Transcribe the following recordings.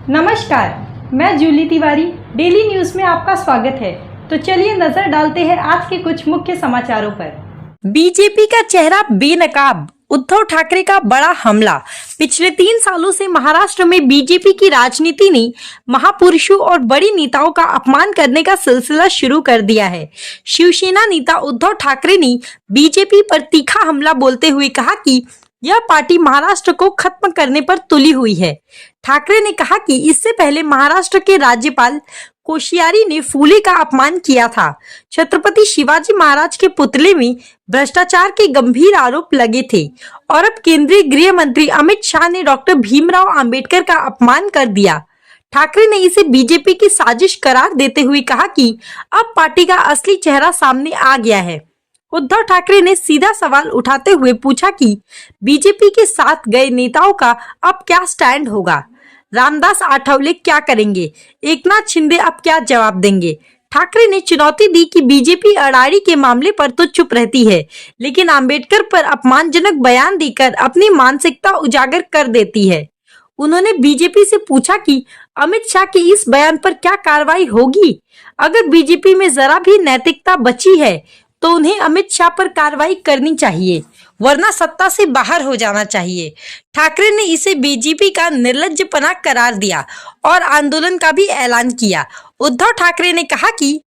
नमस्कार, मैं Jully Tiwari. Daily news में आपका स्वागत है। तो चलिए नजर डालते हैं आज के कुछ मुख्य समाचारों पर। बीजेपी का चेहरा बेनकाब, उद्धव ठाकरे का बड़ा हमला। पिछले 3 सालों से महाराष्ट्र में बीजेपी की राजनीति ने महापुरुषों और बड़ी नेताओं का अपमान करने का सिलसिला शुरू कर दिया है। शिवसेना नेता उद्धव ठाकरे ने बीजेपी पर तीखा हमला बोलते हुए कहा कि यह पार्टी महाराष्ट्र को खत्म करने पर तुली हुई है। ठाकरे ने कहा कि इससे पहले महाराष्ट्र के राज्यपाल कोश्यारी ने फूले का अपमान किया था। छत्रपति शिवाजी महाराज के पुतले में भ्रष्टाचार के गंभीर आरोप लगे थे और अब केंद्रीय गृह मंत्री अमित शाह ने डॉक्टर भीमराव अंबेडकर का अपमान कर दिया। ठाकरे ने इसे बीजेपी की साजिश करार देते हुए कहा कि अब पार्टी का असली चेहरा सामने आ गया है। उद्धव ठाकरे ने सीधा सवाल उठाते हुए पूछा कि बीजेपी के साथ गए नेताओं का अब क्या स्टैंड होगा। रामदास आठवले क्या करेंगे, एकनाथ शिंदे अब क्या जवाब देंगे। ठाकरे ने चुनौती दी कि बीजेपी अड़ाड़ी के मामले पर तो चुप रहती है, लेकिन अंबेडकर पर अपमानजनक बयान देकर अपनी मानसिकता उजागर कर देती है। उन्होंने बीजेपी से पूछा कि अमित शाह के इस बयान पर क्या कार्रवाई होगी। अगर बीजेपी में जरा भी नैतिकता बची है तो उन्हें अमित शाह पर कार्रवाई करनी चाहिए, वरना सत्ता से बाहर हो जाना चाहिए। ठाकरे ने इसे बीजेपी का निर्लज्जपना करार दिया और आंदोलन का भी ऐलान किया। उद्धव ठाकरे ने कहा कि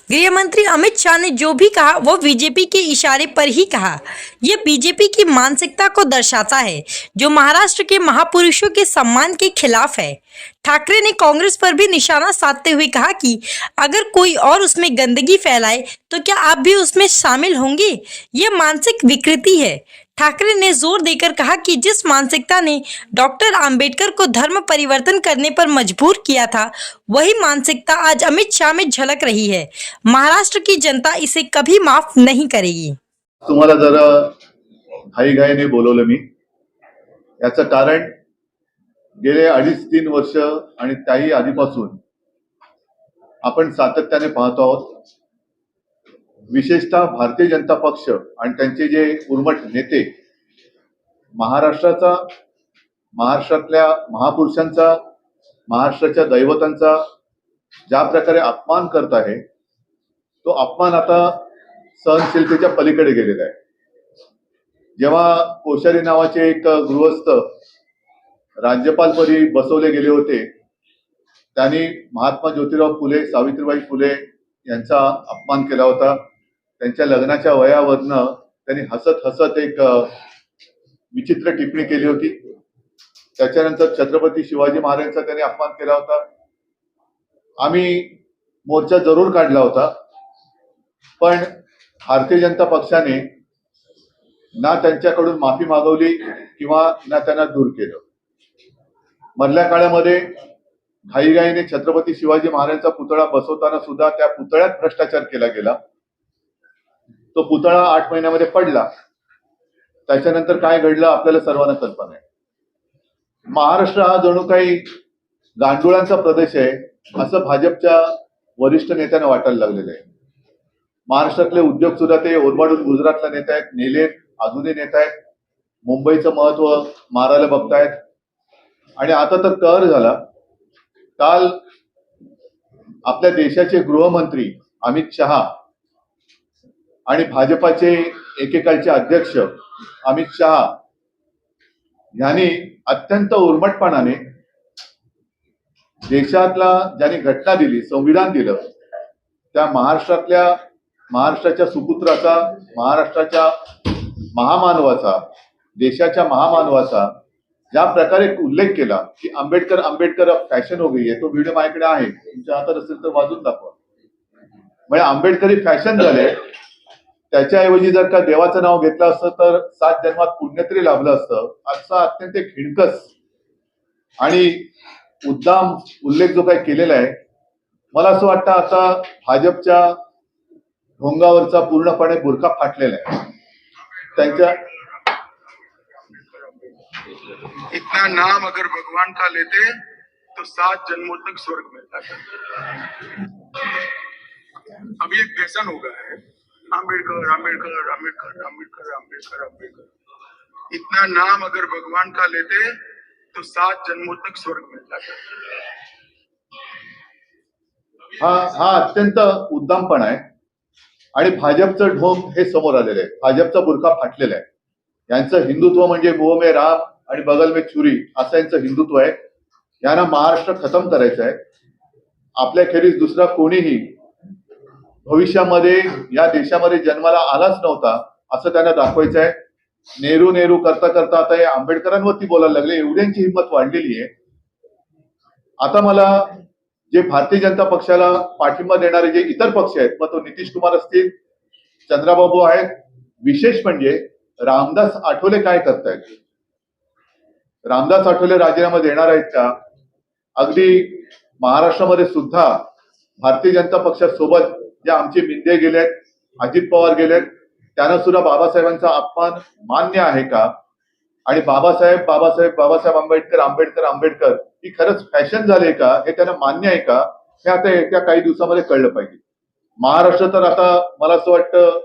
गृह मंत्री अमित शाह ने जो भी कहा वो बीजेपी के इशारे पर ही कहा। यह बीजेपी की मानसिकता को दर्शाता है, जो महाराष्ट्र के महापुरुषों के सम्मान के खिलाफ है। ठाकरे ने कांग्रेस पर भी निशाना साधते हुए कहा कि अगर कोई और उसमें गंदगी फैलाए तो क्या आप भी उसमें शामिल होंगे। यह मानसिक विकृति है। ठाकरे ने जोर देकर कहा कि जिस मानसिकता ने डॉक्टर अंबेडकर को धर्म परिवर्तन करने पर मजबूर किया था, वही मानसिकता आज अमित शाह में झलक रही है। महाराष्ट्र की जनता इसे कभी माफ नहीं करेगी। तुम्हाला जरा घाईघाईने बोलवलं मी, याचं कारण गेले 2.5-3 वर्ष आणि त्याही आधीपासून आपण सातत्याने पाहतो आहोत। विशेषतः भारतीय जनता पक्ष आणि त्यांचे जे उर्मट नेते महाराष्ट्रातल्या महापुरुषांचा, महाराष्ट्राच्या दैवतांचा ज्या प्रकारे अपमान करत आहे, तो अपमान आता सहनशीलतेच्या पलीकडे गेलेला आहे। जेव्हा कोश्यारी नावाचे एक गृहस्थ राज्यपालपदी बसवले गेले होते, त्यांनी महात्मा ज्योतिराव फुले, सावित्रीबाई फुले यांचा अपमान केला होता। त्यांच्या लग्नाच्या वयावरनं त्यांनी हसत हसत एक विचित्र टिप्पणी केली होती। त्याच्यानंतर छत्रपती शिवाजी महाराजांचा त्यांनी अपमान केला होता। आम्ही मोर्चा जरूर काढला होता, पण भारतीय जनता पक्षाने ना त्यांच्याकडून माफी मागवली किंवा ना त्यांना दूर केलं। मधल्या काळामध्ये घाईघाईने छत्रपती शिवाजी महाराजांचा पुतळा बसवताना सुद्धा त्या पुतळ्यात भ्रष्टाचार केला गेला। तो पुतळा 8 महिन्यामध्ये पडला। त्याच्यानंतर काय घडलं आपल्याला सर्वांना कल्पना आहे। महाराष्ट्र हा जणू काही गांडुळांचा प्रदेश आहे असं भाजपच्या वरिष्ठ नेत्यांना वाटायला लागलेलं आहे। महाराष्ट्रातले उद्योग सुद्धा ते ओरबाडून गुजरातला नेत आहेत, नेलेत, अजूनही नेत आहेत, मुंबईचं महत्व मारायला बघतायत। आणि आता तर कहर झाला, काल आपल्या देशाचे गृहमंत्री अमित शहा आणि भाजपाचे एकेकाळचे अध्यक्ष अमित शहा यांनी अत्यंत उर्मटपणाने देशातला ज्यांनी घटना दिली, संविधान दिलं, त्या महाराष्ट्राच्या सुपुत्राचा, महाराष्ट्राच्या महामानवाचा, देशाच्या महामानवाचा ज्या प्रकारे उल्लेख केला की आंबेडकर फॅशन हो गई है, तो व्हिडिओ माझ्याकडे आहे, तुमच्या हातात असेल तर वाजून दाखवा। म्हणजे आंबेडकरी फॅशन झाले। त्याच्याऐवजी जर का देवाचं नाव घेतलं असतं तर 7 जन्मात पुण्य तरी लाभलं असतं, असा अत्यंत खिणकस आणि उद्दाम उल्लेख जो काही केलेला आहे, मला असं वाटतं आता भाजपच्या ढोंगावरचा पूर्णपणे बुरखा फाटलेला आहे। त्यांच्या इतना नाम अगर भगवान का लेते तो 7 जन्मों तक स्वर्ग मिलता था। अभी एक फैशन हो गया है, आंबेडकर आंबेडकर आंबेडकर आंबेडकर आंबेडकर आंबेडकर। इतना नाम अगर भगवान का लेते तो 7 जन्मों तक स्वर्ग मिलता था। हा अत्यंत उद्दामपणा आहे आणि भाजपचं ढोंग हे समोर आलेलं आहे. भाजपचा बुरखा फाटलेला आहे. यांचं हिंदुत्व म्हणजे मुंह में राम आणि बगल में छुरी असं यांचं हिंदुत्व आहे. यांना महाराष्ट्र खतम करायचं आहे. आपल्याखेरीज दुसरा कोणीही भविष्यामध्ये या देशामध्ये जन्माला आलाच नव्हता असं त्यांना दाखवायचं आहे. नेहरू नेहरू करता करता आता हे आंबेडकरांवरती बोलायला लागले. एवढ्यांची हिंमत वाढलेली आहे. आता मला जे भारतीय जनता पक्षाला पाठिंबा देणारे जे इतर पक्ष आहेत, मग तो नितीश कुमार असतील, चंद्राबाबू आहेत, विशेष म्हणजे रामदास आठवले काय करतायत? रामदास आठवले राजीनामा देणार आहेत का? अगदी महाराष्ट्रामध्ये सुद्धा भारतीय जनता पक्षासोबत जे आमचे मिंदे गेलेत, अजित पवार गेलेत, त्यांना सुद्धा बाबासाहेबांचा अपमान मान्य आहे का? आणि बाबासाहेब आंबेडकर आंबेडकर आंबेडकर ही खरंच फॅशन झाली का? हे त्यांना मान्य आहे का? हे आता येत्या काही दिवसामध्ये कळलं पाहिजे. महाराष्ट्र तर आता मला असं वाटतं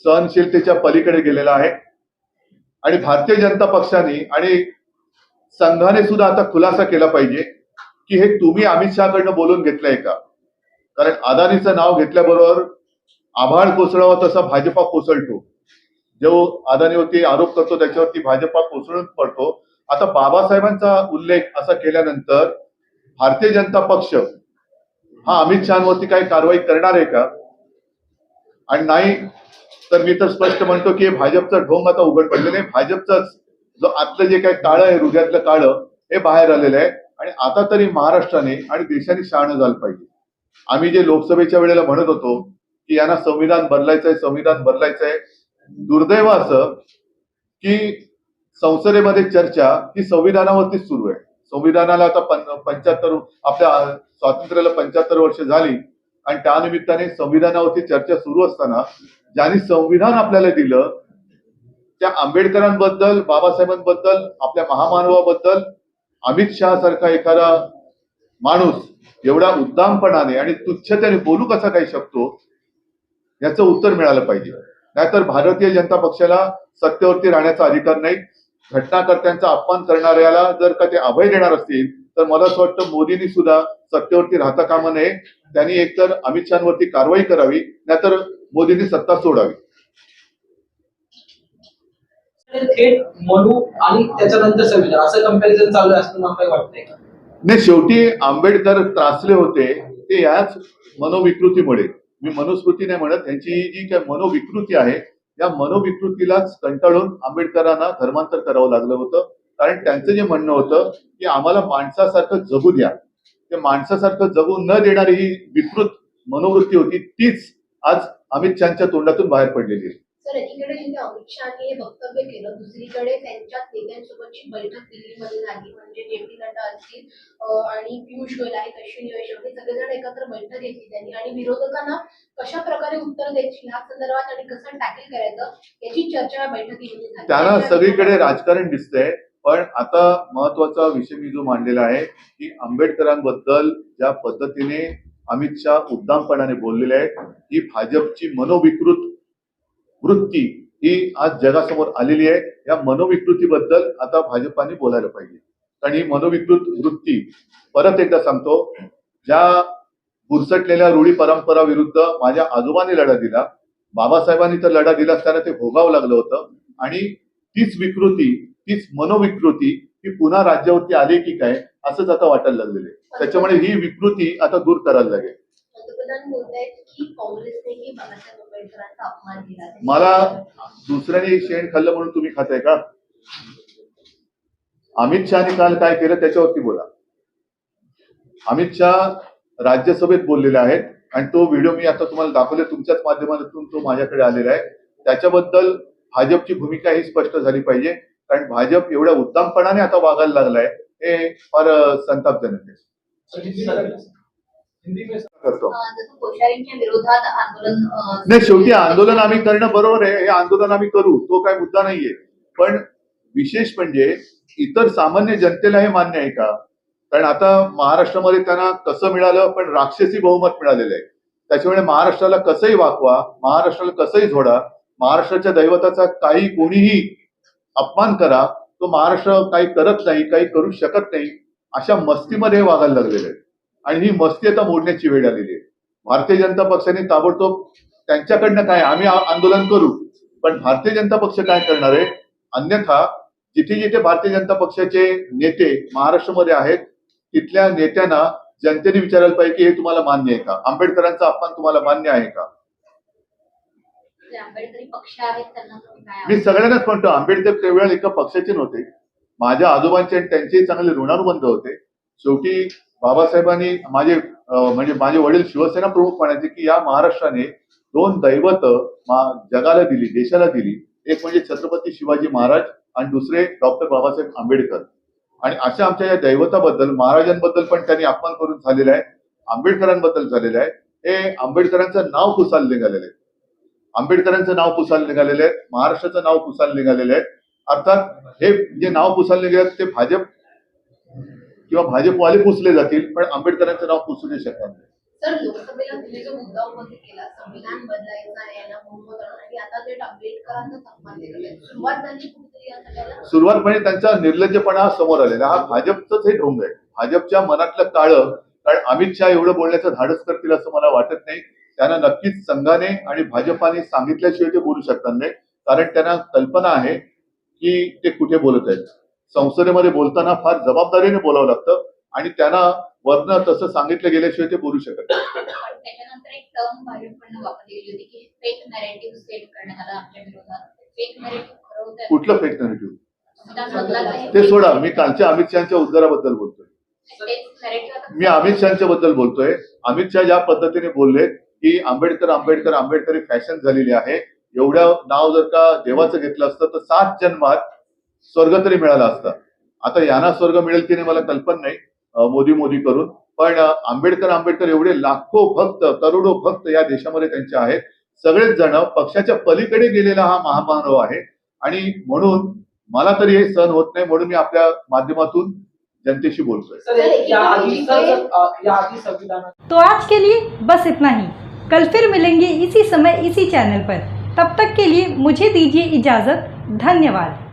सहनशीलतेच्या पलीकडे गेलेला आहे आणि भारतीय जनता पक्षाने आणि संघाने सुद्धा आता खुलासा केला पाहिजे की हे तुम्ही अमित शहाकडनं बोलून घेतलंय का? कारण अदानीचं नाव घेतल्याबरोबर आभाळ कोसळावं तसा भाजपा कोसळतो. जो अदानीवरती आरोप करतो त्याच्यावरती भाजपा कोसळून पडतो. आता बाबासाहेबांचा उल्लेख असा केल्यानंतर भारतीय जनता पक्ष हा अमित शहावरती काही कारवाई करणार आहे का? आणि नाही तर मी तर स्पष्ट म्हणतो की भाजपचं ढोंग आता उघड पडलेलं आहे. भाजपचं जो आतलं जे काही काळं आहे, हृदयातलं काळं हे बाहेर आलेलं आहे आणि आता तरी महाराष्ट्राने आणि देशाने शहाणं झालं पाहिजे. आम्ही जे लोकसभेच्या वेळेला म्हणत होतो की यांना संविधान बदलायचंय, दुर्दैव असं की संसदेमध्ये चर्चा ही संविधानावरतीच सुरू आहे. संविधानाला आता 75 आपल्या स्वातंत्र्याला 75 वर्ष झाली आणि त्यानिमित्ताने संविधानावरती चर्चा सुरू असताना ज्यांनी संविधान आपल्याला दिलं त्या आंबेडकरांबद्दल, बाबासाहेबांबद्दल, आपल्या महामानवाबद्दल अमित शहा सारखा एखादा माणूस एवढा उद्दामपणाने आणि तुच्छतेने बोलू कसा काही शकतो याचं उत्तर मिळालं पाहिजे. नाहीतर भारतीय जनता पक्षाला सत्तेवरती राहण्याचा अधिकार नाही. घटनाकर्त्यांचा अपमान करणाऱ्याला जर का ते अभय देणार असतील तर मला असं वाटतं मोदींनी सुद्धा सत्तेवरती राहता कामा नये. त्यांनी एकतर अमित शहावरती कारवाई करावी, नाहीतर मोदींनी सत्ता सोडावी. थेट मनू आणि त्याच्यानंतर संविधान असं कंपॅरिझन चालू आहे असं मला काही वाटतंय का? नाही, शेवटी आंबेडकर त्रासले होते ते याच मनोविकृतीमुळे. मी मनुस्मृती नाही म्हणत, त्यांची जी काय मनोविकृती आहे या मनोविकृतीलाच कंटाळून आंबेडकरांना धर्मांतर करावं लागलं होतं. कारण त्यांचं जे म्हणणं होतं की आम्हाला माणसासारखं जगू द्या. ते माणसासारखं जगू न देणारी ही विकृत मनोवृत्ती होती, तीच आज अमित शहाच्या तोंडातून बाहेर पडलेली आहे. सर, एकीकडे जिथे अमित शहाने हे वक्तव्य केलं, दुसरीकडे त्यांच्या नेत्यांसोबतची बैठक दिल्लीमध्ये झाली. म्हणजे जे.पी. नड्डा असतील आणि पियुष गोयल आहेत, अश्विनी वैष्णव, हे सगळेजण एकत्र बैठक घेतली त्यांनी आणि विरोधकांना कशा प्रकारे उत्तर द्यायची या संदर्भात आणि कसं टॅकल करायचं याची चर्चा या बैठकीमध्ये झाली. त्यांना सगळीकडे राजकारण दिसतंय. पण आता महत्वाचा विषय मी जो मांडलेला आहे की आंबेडकरांबद्दल ज्या पद्धतीने अमित शहा उद्दामपणाने बोललेले आहेत, ही भाजपची मनोविकृत वृत्ती ही आज जगासमोर आलेली आहे. या मनोविकृतीबद्दल आता भाजपाने बोलायला पाहिजे. कारण ही मनोविकृत वृत्ती, परत एकदा सांगतो, ज्या बुरसटलेल्या रूढी परंपरा विरुद्ध माझ्या आजोबांनी लढा दिला, बाबासाहेबांनी तर लढा दिला असताना ते भोगावं लागलं होतं. आणि तीच विकृती, तीच मनोविकृती ही पुन्हा राज्यावरती आली की काय असंच आता वाटायला लागलेलं आहे. त्याच्यामुळे ही विकृती आता दूर करायला लागेल. पंतप्रधान बोलतायत की काँग्रेसनेही बाबासाहेब आंबेडकरांचा अपमान केला. मला दुसऱ्याने शेण खाल्लं म्हणून तुम्ही खाताय का? अमित शहाने काल काय केलं त्याच्यावरती बोला. अमित शहा राज्यसभेत बोललेले आहेत आणि तो व्हिडिओ मी आता तुम्हाला दाखवले, तुमच्याच माध्यमातून तो माझ्याकडे आलेला आहे. त्याच्याबद्दल भाजपची भूमिका ही स्पष्ट झाली पाहिजे. कारण भाजप एवढ्या उद्दामपणाने आता वागायला लागलाय हे फार संतापजनक आहे. करतो जसं कोश्यारींच्या विरोधात आंदोलन नाही, शेवटी आंदोलन आम्ही करणं बरोबर आहे. हे आंदोलन आम्ही करू, तो काय मुद्दा नाहीये. पण विशेष म्हणजे इतर सामान्य जनतेला हे मान्य आहे का? कारण आता महाराष्ट्रामध्ये त्यांना कसं मिळालं, पण राक्षसी बहुमत मिळालेलं आहे. त्याच्यामुळे महाराष्ट्राला कसंही वाकवा, महाराष्ट्राला कसंही झोडा, महाराष्ट्राच्या दैवताचा काही कोणीही अपमान करा, तो महाराष्ट्र काही करत नाही, काही करू शकत नाही, अशा मस्तीमध्ये वागायला लागलेले आहे. आणि ही मस्ती आता मोडण्याची वेळ आलेली आहे. भारतीय जनता पक्षाने ताबडतोब त्यांच्याकडनं काय आम्ही आंदोलन करू, पण भारतीय जनता पक्ष काय करणार आहे? अन्यथा जिथे जिथे भारतीय जनता पक्षाचे नेते महाराष्ट्रामध्ये आहेत तिथल्या नेत्यांना जनतेने विचारायला पाहिजे की हे तुम्हाला मान्य आहे का? आंबेडकरांचा अपमान तुम्हाला मान्य आहे का? जे आंबेडकरी पक्ष आहेत त्यांना तुम्ही काय मी सगळ्यांनाच म्हणतो, आंबेडकर त्यावेळेला एका पक्षाचे नव्हते. माझ्या आजोबांचे आणि त्यांचे चांगले ऋणानुबंध होते. शेवटी बाबासाहेबांनी म्हणजे माझे वडील शिवसेना प्रमुख म्हणायचे की या महाराष्ट्राने दोन दैवत जगाला दिली, देशाला दिली. एक म्हणजे छत्रपती शिवाजी महाराज आणि दुसरे डॉक्टर बाबासाहेब आंबेडकर. आणि अशा आमच्या या दैवताबद्दल, महाराजांबद्दल पण त्यांनी अपमान करून झालेला आहे, आंबेडकरांबद्दल झालेला आहे. हे आंबेडकरांचं नाव पुसायला निघालेलं आहे, आंबेडकरांचं नाव पुसायला निघालेलं आहे, महाराष्ट्राचं नाव पुसायला निघालेलं आहे. अर्थात हे जे नाव पुसायला निघाले ते भाजप किंवा भाजपवाले पुसले जातील, पण आंबेडकरांचं नाव पुसू नाही शकणार नाही. सर, लोकसभेला तुम्ही जो मुद्दा उपस्थित केला, संविधान बदलायचं आहे याला बहुमत आणि आता ते आंबेडकरांचा अपमान केला, सुरुवात झाली कुठेतरी या सगळ्याला? सुरुवातपणे त्यांचा निर्लज्जपणा समोर आलेला. हा भाजपचंच हे ढोंग आहे, भाजपच्या मनातलं काळं. कारण अमित शहा एवढं बोलण्याचं धाडस करतील असं मला वाटत नाही. त्यांना नक्कीच संघाने आणि भाजपाने सांगितल्याशिवाय ते बोलू शकणार नाही, कारण त्यांना कल्पना आहे की ते कुठे बोलत आहेत. संसदेमध्ये बोलताना फार जबाबदारीने बोलावं लागतं आणि त्यांना वरनं तसं सांगितलं गेल्याशिवाय ते बोलू शकत नाही. त्याच्यानंतर एक टर्म भाजपकडनं वापरली गेली होती की फेक नॅरेटिव्ह सेट करण्यात आला आमच्या विरोधात. फेक नॅरेटिव्ह खरं होतं? कुठलं फेक नॅरेटिव्ह? संविधान बदलाचं ते सोडा, मी कालच्या अमित शहाच्या उद्गाराबद्दल बोलतोय. तेच नॅरेटिव्ह आता मी अमित शहाच्या बद्दल बोलतोय. अमित शहा ज्या पद्धतीने बोलले की आंबेडकर आंबेडकर आंबेडकरी फॅशन झालेली आहे, एवढं नाव जर का देवाचं घेतलं असतं तर 7 जन्मात स्वर्ग तरी मिळाला असता. आता यांना स्वर्ग मिळेल की नाही मला कल्पना नाही, मोदी करून. पण आंबेडकर आंबेडकर एवढे लाखो भक्त, करोडो भक्त या देशामध्ये त्यांचे आहेत. सगळेच जण पक्षाच्या पलीकडे गेलेला हा महामानव आहे आणि म्हणून मला तरी हे सहन होत नाही, म्हणून मी आपल्या माध्यमातून जनतेशी बोलतोय. तो आज के लिए बस इतना ही। कल फिर मिलेंगे इसी समय इसी चैनल पर। तब तक के लिए मुझे दीजिए इजाजत। धन्यवाद।